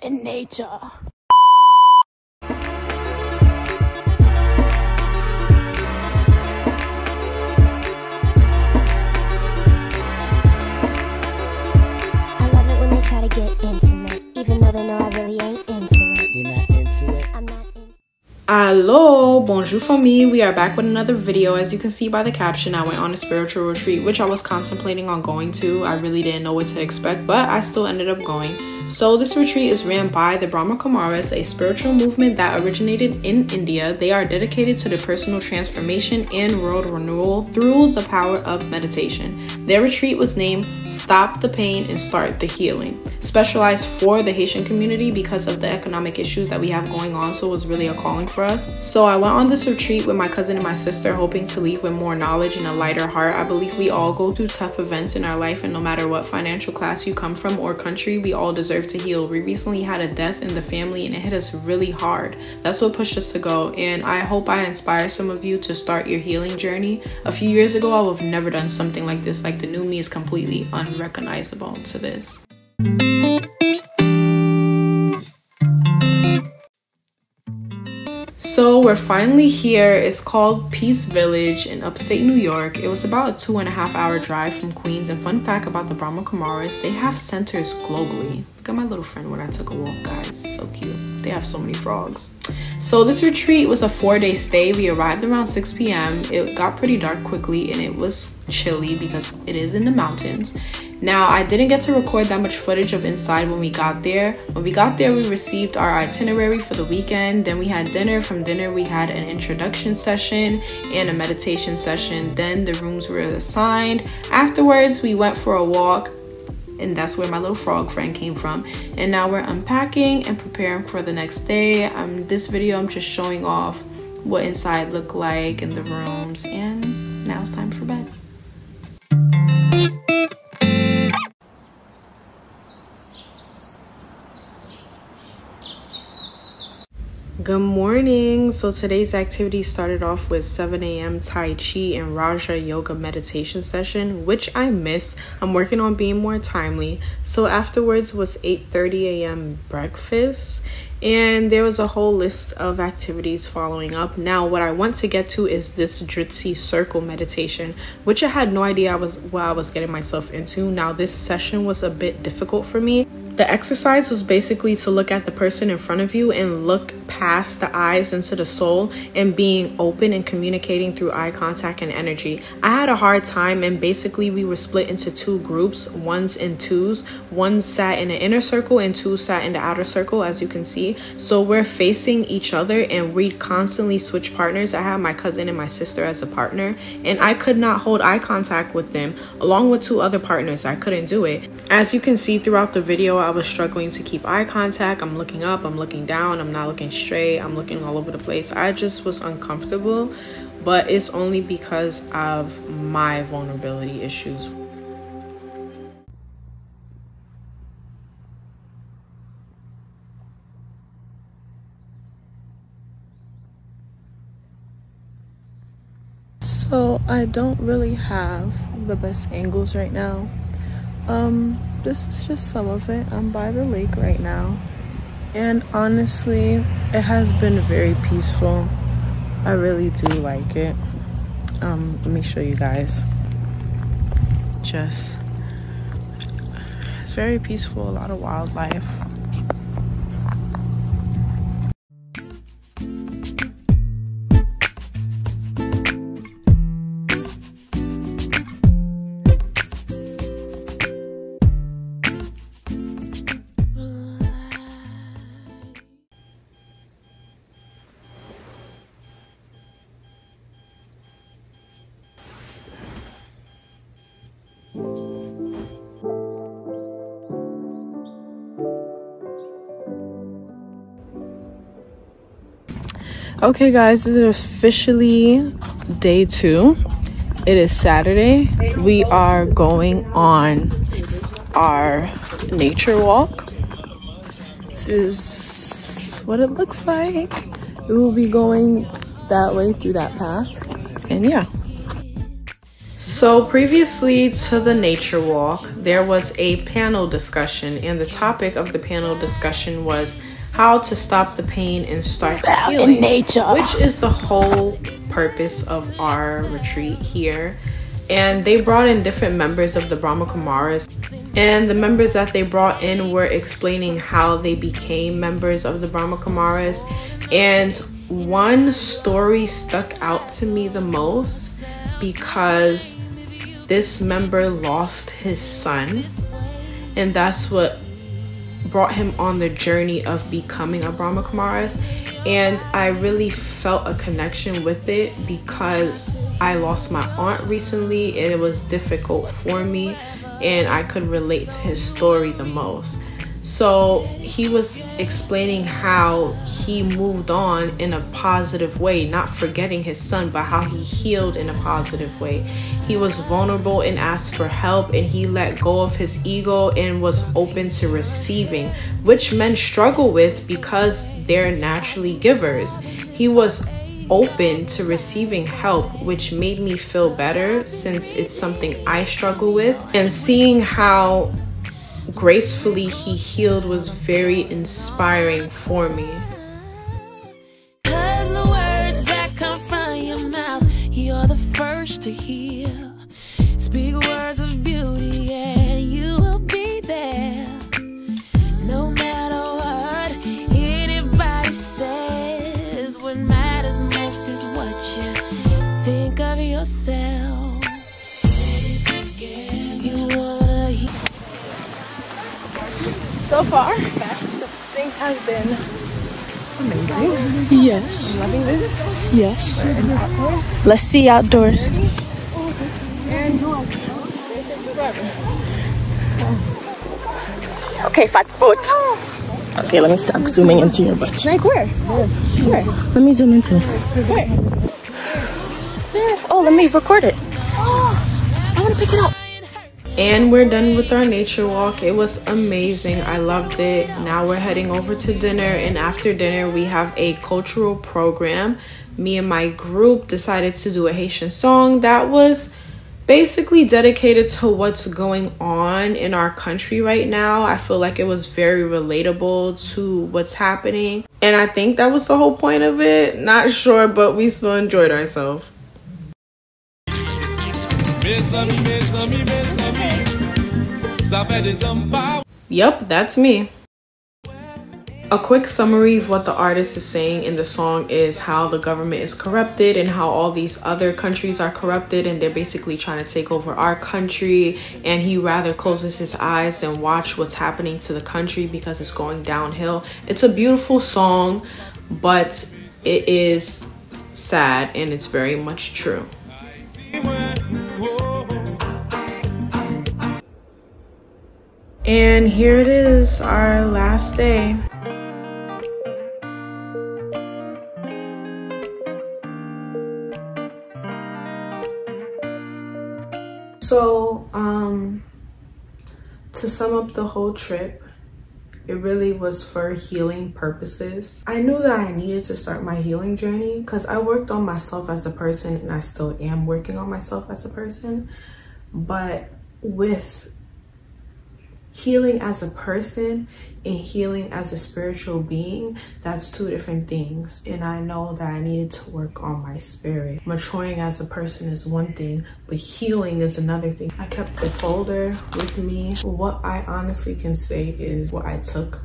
in nature. I love it when they try to get intimate, even though they know I really ain't into it. You're not into it? I'm not into it. Hello, bonjour famille. We are back with another video. As you can see by the caption, I went on a spiritual retreat, which I was contemplating on going to. I really didn't know what to expect, but I still ended up going. So this retreat is ran by the Brahma Kumaris, a spiritual movement that originated in India. They are dedicated to the personal transformation and world renewal through the power of meditation. Their retreat was named Stop the Pain and Start the Healing, specialized for the Haitian community because of the economic issues that we have going on, so it was really a calling for us. So I went on this retreat with my cousin and my sister, hoping to leave with more knowledge and a lighter heart. I believe we all go through tough events in our life, and no matter what financial class you come from or country, we all deserve to heal. We recently had a death in the family and it hit us really hard. That's what pushed us to go, and I hope I inspire some of you to start your healing journey. A few years ago, I would have never done something like this. Like, the new me is completely unrecognizable to this. So we're finally here. It's called Peace Village in upstate New York. It was about a 2.5 hour drive from Queens. And fun fact about the Brahma Kumaris, they have centers globally. Look at my little friend when I took a walk, guys. So cute. They have so many frogs. So this retreat was a 4-day stay. We arrived around 6 p.m. It got pretty dark quickly and it was chilly because it is in the mountains. Now, I didn't get to record that much footage of inside when we got there. When we got there, we received our itinerary for the weekend. Then we had dinner. From dinner, we had an introduction session and a meditation session. Then the rooms were assigned. Afterwards, we went for a walk. And that's where my little frog friend came from. And now we're unpacking and preparing for the next day. This video, I'm just showing off what inside looked like in the rooms. And now it's time for bed. Good morning. So today's activity started off with 7 a.m. Tai Chi and Raja Yoga meditation session, which I missed. I'm working on being more timely. So afterwards was 8:30 a.m. breakfast, and there was a whole list of activities following up. Now, what I want to get to is this Dritsi circle meditation, which I had no idea what I was getting myself into. Now, this session was a bit difficult for me. The exercise was basically to look at the person in front of you and look past the eyes into the soul and being open and communicating through eye contact and energy. I had a hard time, and basically we were split into two groups, ones and twos. One sat in the inner circle and two sat in the outer circle, as you can see. So we're facing each other and we constantly switch partners. I had my cousin and my sister as a partner, and I could not hold eye contact with them along with two other partners. I couldn't do it. As you can see throughout the video, I was struggling to keep eye contact. I'm looking up, I'm looking down, I'm not looking straight, I'm looking all over the place. I just was uncomfortable, but it's only because of my vulnerability issues. So I don't really have the best angles right now. This is just some of it. I'm by the lake right now, and honestly, it has been very peaceful. I really do like it. Let me show you guys. It's very peaceful, a lot of wildlife. Okay guys, this is officially day 2. It is Saturday. We are going on our nature walk. This is what it looks like. We will be going that way through that path, and yeah. So previously to the nature walk, there was a panel discussion, and the topic of the panel discussion was how to stop the pain and start the healing, which is the whole purpose of our retreat here. And they brought in different members of the Brahma Kumaris, and the members that they brought in were explaining how they became members of the Brahma Kumaris. And one story stuck out to me the most because this member lost his son, and that's what brought him on the journey of becoming a Brahma Kumaris. And I really felt a connection with it because I lost my aunt recently and it was difficult for me, and I could relate to his story the most. So he was explaining how he moved on in a positive way, not forgetting his son, but how he healed in a positive way. He was vulnerable and asked for help, and he let go of his ego and was open to receiving, which men struggle with because they're naturally givers. He was open to receiving help, which made me feel better since it's something I struggle with. And seeing how gracefully he healed was very inspiring for me. Cause the words that come from your mouth, you're the first to heal. Speak words of beauty and you will be there. No matter what anybody says, what matters most is what you think of yourself. So far, things have been amazing. Yes. I'm loving this. Yes. Let's see outdoors. Okay, fat foot. Okay, let me stop zooming into your butt. Like where? Where? Let me zoom into it. Where? Oh, let me record it. Oh, I want to pick it up. And we're done with our nature walk. It was amazing. I loved it. Now we're heading over to dinner, and after dinner we have a cultural program. Me and my group decided to do a Haitian song that was basically dedicated to what's going on in our country right now. I feel like it was very relatable to what's happening, and I think that was the whole point of it. Not sure, but we still enjoyed ourselves. Yep, that's me. A quick summary of what the artist is saying in the song is how the government is corrupted and how all these other countries are corrupted, and they're basically trying to take over our country, and he rather closes his eyes than watch what's happening to the country because it's going downhill. It's a beautiful song, but it is sad, and it's very much true. And here it is, our last day. So, to sum up the whole trip, it really was for healing purposes. I knew that I needed to start my healing journey because I worked on myself as a person, and I still am working on myself as a person. But with healing as a person and healing as a spiritual being, that's two different things. And I know that I needed to work on my spirit. Maturing as a person is one thing, but healing is another thing. I kept the folder with me. What I honestly can say is what I took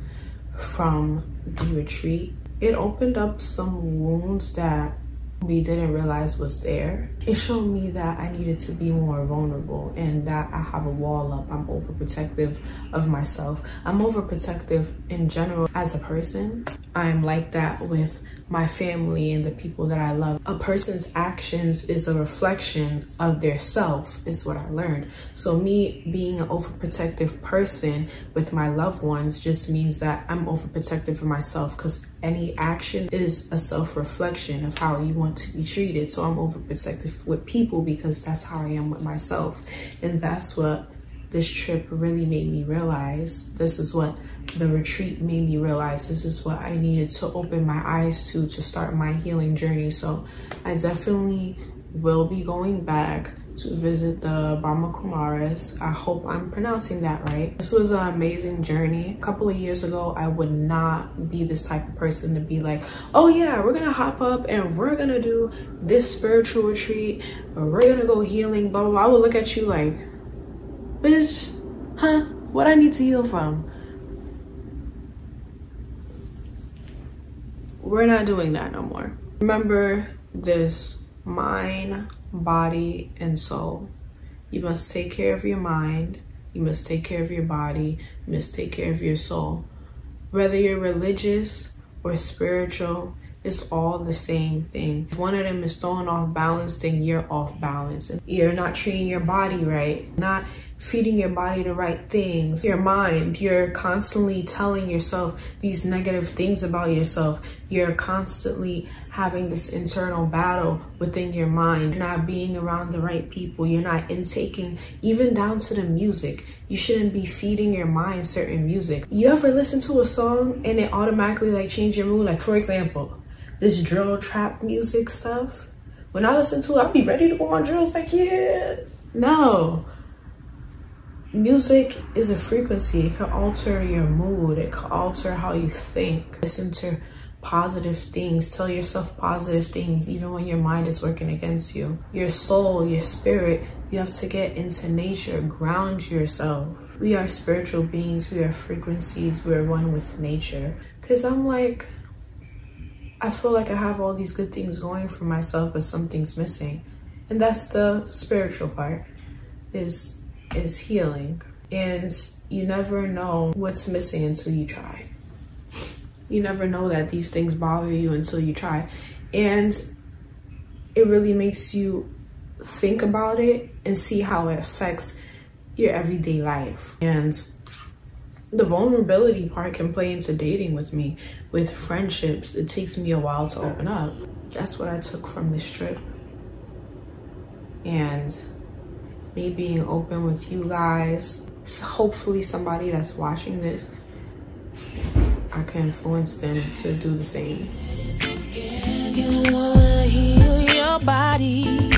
from the retreat. It opened up some wounds that we didn't realize was there. It showed me that I needed to be more vulnerable and that I have a wall up. I'm overprotective of myself. I'm overprotective in general as a person. I'm like that with my family and the people that I love. A person's actions is a reflection of their self, is what I learned. So me being an overprotective person with my loved ones just means that I'm overprotective for myself, because any action is a self-reflection of how you want to be treated. So I'm overprotective with people because that's how I am with myself. And that's what this trip really made me realize. This is what the retreat made me realize. This is what I needed to open my eyes to start my healing journey. So I definitely will be going back to visit the Brahma Kumaris. I hope I'm pronouncing that right. This was an amazing journey. A couple of years ago, I would not be this type of person to be like, oh yeah, we're gonna hop up and we're gonna do this spiritual retreat, or we're gonna go healing, blah, blah, blah. I would look at you like, bitch, huh? What I need to heal from? We're not doing that no more. Remember this: mind, body, and soul. You must take care of your mind, you must take care of your body, you must take care of your soul. Whether you're religious or spiritual, it's all the same thing. If one of them is thrown off balance, then you're off balance. And you're not treating your body right, not feeding your body the right things. Your mind, you're constantly telling yourself these negative things about yourself. You're constantly having this internal battle within your mind. You're not being around the right people. You're not intaking, even down to the music. You shouldn't be feeding your mind certain music. You ever listen to a song and it automatically like change your mood? Like, for example, this drill trap music stuff. When I listen to it, I'll be ready to go on drills like, yeah. No. Music is a frequency. It can alter your mood. It can alter how you think. Listen to positive things. Tell yourself positive things even when your mind is working against you. Your soul, your spirit, you have to get into nature. Ground yourself. We are spiritual beings. We are frequencies. We are one with nature. Because I'm like, I feel like I have all these good things going for myself, but something's missing. And that's the spiritual part, is healing. And you never know what's missing until you try. You never know that these things bother you until you try. And it really makes you think about it and see how it affects your everyday life. And the vulnerability part can play into dating with me. With friendships, it takes me a while to open up. That's what I took from this trip. And me being open with you guys, hopefully somebody that's watching this, I can influence them to do the same. You wanna heal your body.